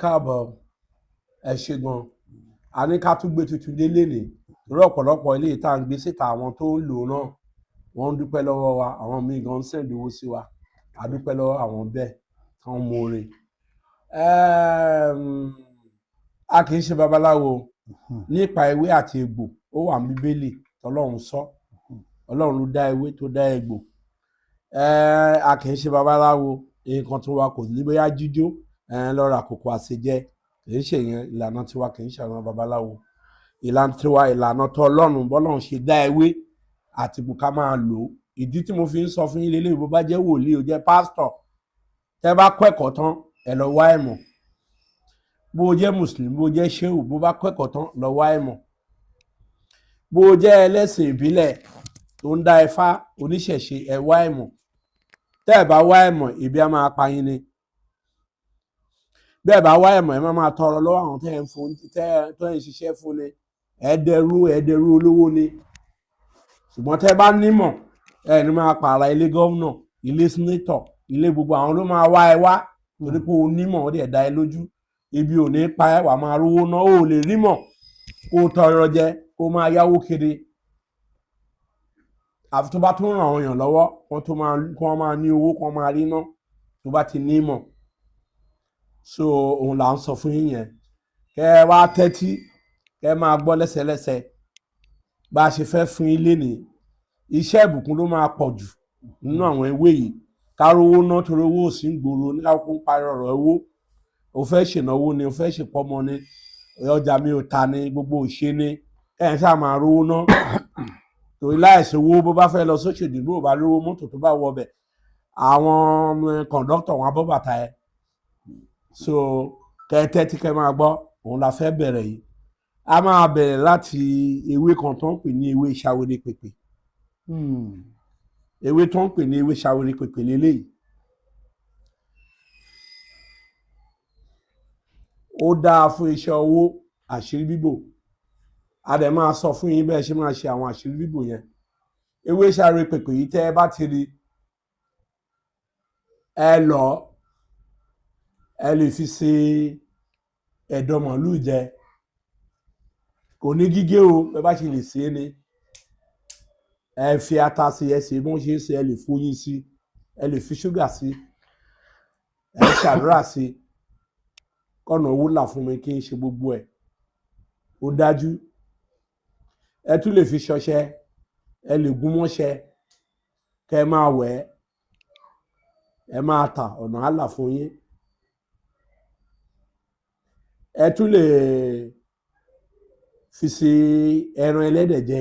káàbọ̀ ẹ ṣe gan a ní ká tún gbé tuntun dé lénìí torí ọ̀pọ̀lọpọ̀ ilé tá à ń gbé síta àwọn tó ń lò náà wọ́n ń dúpẹ́ lọ́wọ́ wa àwọn míì gan ń sẹ̀ǹdì owó sí wa a dúpẹ́ lọ́wọ́ àwọn bẹ́ẹ̀ tán mọ̀ọ́re. A kì í ṣe babaláwo nípa ewé àti egbò ó wà ní bíbélì tọ́lọ́run sọ ọlọ́run ló dá ewé tó dá egbò. A kì í ṣe babaláwo nǹkan tó wa kò ní bóyá jíjó lọ́ra àkókò àṣejẹ kì í ṣe yẹn ìlànà tiwa kì í ṣe àwọn babaláwo ìlànà tiwa ìlànà tó ọlọ́run bọ́lọ́run ṣe dá ewé àti egbò ká máa lò ó. Ìdí tí mo fi ń sọ fún yín lélẹ́yìí bó bá jẹ́ wòlíì ó jẹ́ pásítọ̀ tẹ́ bá kọ́ ẹ̀kọ́ tán ẹ lọ wá ìmọ̀ bó jẹ́ mùsùlùmí bó jẹ́ ṣéwù bó bá kọ́ ẹ̀kọ́ tán lọ wá ìmọ̀ bó jẹ́ ẹlẹ́sìn ìbílẹ̀ tó ń dá ifá oníṣẹ̀ṣe ẹ wá ìmọ̀ tẹ́ ẹ bá wá ìmọ̀ ìbí á máa pa yín ni bẹ́ẹ̀ bá wá ìmọ̀ ẹ máa tọrọ lọ́wọ́ àwọn tẹ́ ẹ ń ṣiṣẹ́ fún ni ẹ̀ẹ́dẹ̀rú olówó ni ṣùgbọ́n tẹ́ ẹ bá nímọ̀ ẹ ní máa pààrà ilé gómìnà ilé sínétọ̀ ilé gbogbo àwọn ló máa wá ẹ wá torí pé o nímọ̀ ó dẹ̀ dá ẹ lójú ibi ò ní pa ẹ wà máa rówó ná ó lè rímọ̀ kó tọrọ jẹ kó máa yáwó kiri àfi tó bá tún ràn àwọn èèyàn lọ́wọ́ kó máa ní owó kó máa rí ná tó bá ti nímọ̀ so òun là ń sọ fún yín yẹn kẹ́ ẹ wá tẹ́tí kẹ́ ẹ máa gbọ́ lẹ́sẹlẹ́sẹ bá a ṣe fẹ́ fún yín lénìí iṣẹ́ ìbùkún ló máa pọ̀ jù nínú àwọn ewé yìí kárówó ná torí owó ò sí ń gbòòrò ní káwọn ń parí ọ̀rọ̀ owó o fẹ́ ṣènáwó ni o fẹ́ ṣèpọ́mọ ni ọjà mi ò ta ni gbogbo òṣè ni ẹ̀ ṣáà máa rówó ná torí láìsí owó bó bá fẹ́ lọ sóṣèlú bó bá lówó mọ́tò tó bá wọ bẹ̀ àwọn kọ̀ǹdọ́tọ̀ wọn abọ́ bàtà ẹ̀ so kẹ́tẹ́ tí kẹ́ máa gbọ́ òun la fẹ́ bẹ̀rẹ̀ yìí a máa bẹ̀rẹ̀ láti ewé kan tó ń pè ní ewé ṣàwérè pèpè ewé tó ń pè ní ewé ṣàwérè pèpè lélẹ́yìí ó dáa fún iṣẹ́ owó àṣírí bíbò a dẹ̀ máa sọ fún yín bẹ́ẹ̀ ṣe máa ṣe àwọn àṣírí bíbò yẹn ewé ṣàwérè pèpè yìí tẹ́ ẹ bá ti rí ẹ lọ ẹ lè fi ṣe ẹ̀dọ̀ màálù jẹ kò ní gígé o ẹ bá ṣe lè ṣe é ni ẹ fi ata sí ẹ ṣe bí wọ́n ṣe ń ṣe ẹ lè fóyín sí ẹ lè fi ṣúgà sí ẹ ṣàdúrà sí kọ́nà owó là fún mi kí n ṣe gbogbo ẹ̀ ó dájú ẹ tún lè fi ṣọṣẹ ẹ lè gún mọ́ṣẹ kẹ́ ẹ máa wẹ̀ ẹ máa tà ọ̀nà á là fún yín ẹ tún lè fi ṣe ẹran ẹlẹ́dẹ̀ jẹ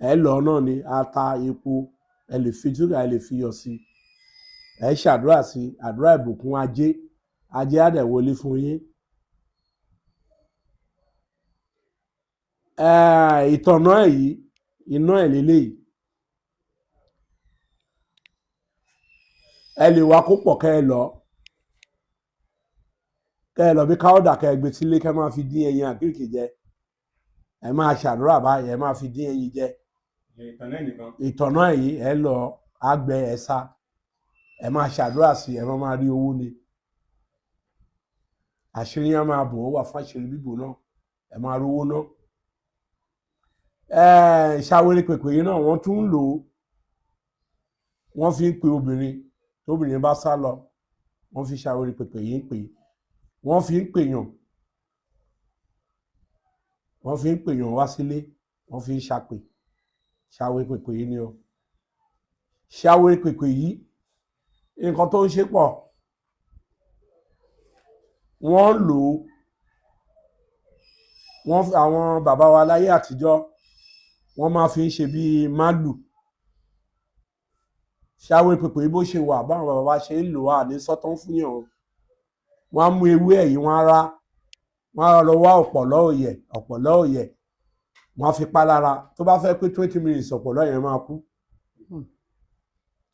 ẹ lọ náà ni ata epo ẹ lè fi ṣúgà ẹ lè fi iyọ̀ sí ẹ ṣàdúrà sí àdúrà ìbùkún ajé á dẹ̀ wọlé fún yín ìtọ̀nà yìí iná ẹ̀ lélẹ́yìí ẹ lè wá kó pọ̀ kẹ́ ẹ lọ bí káwọ́dà kẹ́ ẹ gbé sílé kẹ́ máa fi dín ẹyin àkíkì jẹ ẹ máa ṣàdúrà báyìí ẹ máa fi dín ẹyin jẹ ìtọ̀nà yìí ẹ lọ àgbẹ̀ ẹ sá ẹ máa ṣàdúrà sí ẹ máa rí owó ni àṣírí yẹn máa bò ó wà fún àṣírí bíbò náà ẹ máa rówó náà ṣàwérè pèpè yìí náà wọ́n tún ń lò ó wọ́n fi ń pe obìnrin tóbìnrin bá sá lọ wọ́n fi ṣàwérè pèpè yìí ń pè wọ́n fi ń pèèyàn wá sílé wọ́n fi ń ṣàpè ṣàwérè pèpè yìí ni o ṣàwérè pèpè yìí nǹkan tó ń ṣe pọ̀ wọ́n lò ó àwọn bàbá wa láyé àtijọ́ wọ́n máa fi ń ṣe bíi málù ṣàwérè pèpè yìí bó ṣe wà báwọn bàbá wa ṣe ń lò wá ní sọ́tán fún yàn o wọ́n á mú ewé ẹ̀ yìí wọ́n á lọ wá ọ̀pọ̀lọ́ òyẹ̀ wọ́n á fi pa lára tó bá fẹ́ pé 20 minutes ọ̀pọ̀lọ́ yẹn máa kú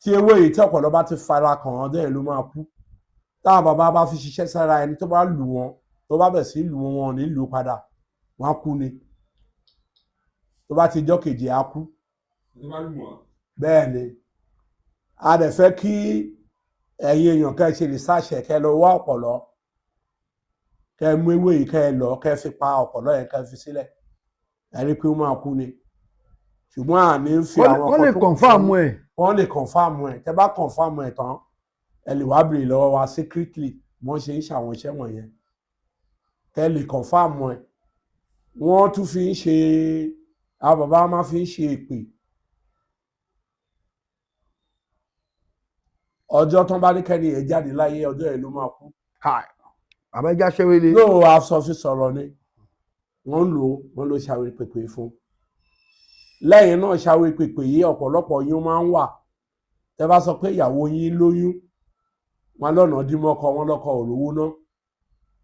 tí ewé yìí tí ọ̀pọ̀lọ́ bá ti fara kàn án dẹ́ẹ̀ ló máa kú táwọn bàbá bá fi ṣiṣẹ́ sára ẹni tó bá lù wọ́n tó bá bẹ̀ sí lù wọ́n wọn ò ní lù padà wọ́n á kú ni tó bá ti jọ́ kejì á kú bẹ́ẹ̀ ni a dẹ̀ fẹ́ kí ẹ̀yin èèyàn kẹ́ ṣe research ẹ̀ kẹ́ lọ wá ọ̀pọ̀lọ́ kẹ́ mú ewé yìí kẹ́ lọ kẹ́ fi pa ọ̀pọ̀lọ́ yẹn kẹ́ fi sílẹ̀ ẹ rí pé ó máa kú ni ṣùgbọ́n àní ń fi àwọn wọ́n lè confirm ẹ̀. wọ́n lè confirm ẹ̀ tẹ́ bá confirm ẹ̀ tán ẹ lè wá béèrè lọ́wọ́ wa secretly wọ́n ṣe ń ṣàwọn iṣẹ́ wọ̀nyẹn kẹ́ lè confirm ẹ̀ wọ́n tún fi ń ṣe àwọn bàbá máa fi ń ṣe èpè ọjọ́ tán bá ní kẹ́ni ẹ̀ jáde láyé ọjọ́ yẹn ló máa kú. bàbá ẹja ṣẹ́wélé. yóò aṣọ fi sọ̀rọ̀ ni wọ́n lò ṣàwé pèpè fún lẹ́yìn náà ṣàwé pèpè yìí ọ̀pọ̀lọpọ̀ yín máa ń wà tẹ́ bá sọ pé ìyàwó yín lóyún wọn lọ́nà dímọ́kọ wọn lọ́kọ òrówó náà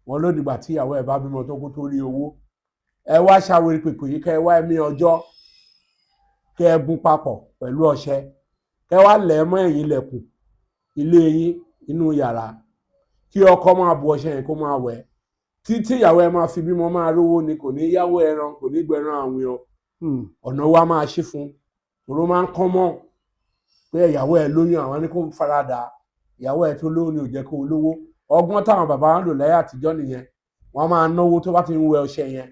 wọn ló dìgbà tí ìyàwó ẹ̀ bá bímọ tó kó tó rí owó ẹ wá ṣàwé pèpè yìí kẹ́ ẹ wá ẹ̀mí ọjọ́ kẹ́ ẹ gún papọ̀ pẹ̀lú ọṣẹ kẹ́ ẹ wá lẹ̀ ẹ́ mọ́ ẹ̀yìn ilẹ̀kùn ilé yín inú yàrá kí ọkọ máa bu ọṣẹ yẹn kó máa wẹ̀ títí ìyàwó ẹ máa fi bímọ máa rówó ni kò ní yáwó ẹran kò ní gbẹran àwìn o ọ̀nà wa máa ṣí fún òró máa ń kán mọ́ pé ìyàwó ẹ lóyún àwọn ní kó farada ìyàwó ẹ tó lóyún ni ò jẹ́ kó lówó ọgbọ́n táwọn bàbá wa ń lò láyé àtijọ́ nìyẹn wọ́n máa náwó tó bá ti ń wẹ ọṣẹ yẹn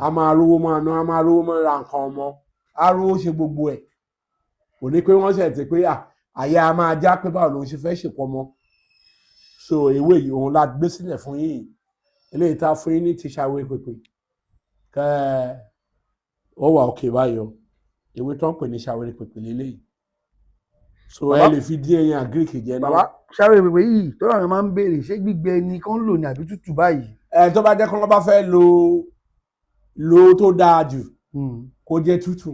a máa rówó máa ná a máa rówó máa ra nǹkan ọmọ a rówó ṣe gbogbo ẹ̀ kò ní pé wọ́n ṣẹ̀ ti pé àyà a máa já pé báwo ló ń ṣe fẹ́ ṣèpọmọ so ewé yìí òun la gbé sílẹ̀ fún yín eléyìí tá a fún yín ní ti ṣàwé pèpè kẹ́ ó wà òkè báyọ̀ ewé tó ń pè ní ṣàwé pèpè lélẹ́yìí so ẹ lè fi dín ẹyin àgíríkì jẹ náà. bàbá ṣàwé pèpè yìí tó rà máa ń béèrè ṣé gbígbẹ ni kán lò ní àbí tútù báyìí. tó bá jẹ́ kí wọ́n bá fẹ́ lo tó dáa jù kó jẹ́ tútù.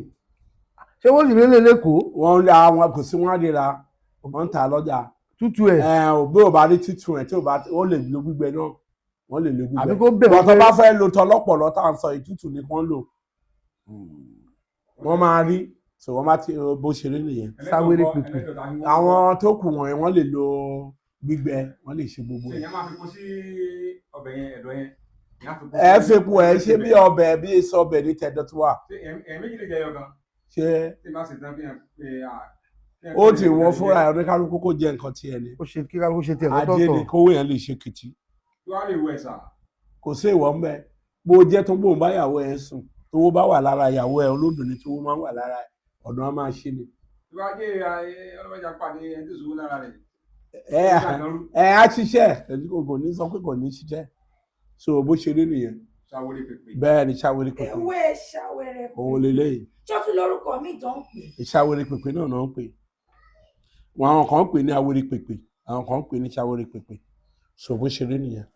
ṣé wọ́n sì lélẹ̀ lẹ́kọ̀ọ́. wọ́n ra àwọn kò sí wọ́n á lè ra wọ́n ń ta lọ́jà. tútù ẹ̀. bí ò bá rí tútù ẹ̀ tí ò bá ó lè lo gbígbẹ náà wọ́n lè lo gbígbẹ. àbí kó bẹ̀rẹ̀ wọ́n tó bá fẹ́ lo tọlọ́pọ̀lọ́ tá à ń sọ ìtútù ní kán lò. wọ́n máa rí so wọ́n bá ti bó ṣe rí nìyẹn. sáwéré pèpè. àwọn tó kù wọ̀nyẹn wọ́n lè lo gbígbẹ wọ́n lè ṣe gbogbo ẹ̀. èèyàn máa fi kó sí ọbẹ̀ yẹn ẹ̀dọ̀ yẹn. ẹ fepo ẹ ṣe bí ọbẹ̀ bí èso ọbẹ̀ ní tẹ̀dọ̀ tó wà. méjì lè jẹ ẹyọ kan. ṣé tí bá ṣe tán ó ti wọ́n fúnra ẹ̀ oníkálukú kó jẹ nǹkan tiẹ̀ ni. ó ṣe kíkà kó ṣe tiẹ̀ lọ́tọ̀ọ̀tọ̀. ajé ni kówó yẹn lè ṣe kìtì. tí wàá lè wọ ẹ̀sà. kò sí ìwọ mbẹ bó jẹ́ tó gbóhùn bá ìyàwó ẹ̀ sùn tówó bá wà lára ìyàwó ẹ̀ olódùn ni tówó máa ń wà lára ọ̀nà á máa ṣe ni. tí wàá jẹ́ ọlọ́mọdé pàdé ẹni tó sùn lára rẹ̀. á ṣiṣẹ́ kò ní sọ pé kò ní ṣiṣẹ́ so bó ṣe rí nìyẹn. ṣàwéré pèpè. bẹ́ẹ̀ ni ṣàwéré pèpè. ewé ṣàwéré pèpè. òun lélẹ́yìn. ṣé ó tún lórúkọ míì tó ń pè. ṣàwéré pèpè náà ń pè àwọn kan ń pè ní àwéré pèpè àwọn kan ń pè ní ṣàwéré pèpè so bó ṣe rí nìyẹn.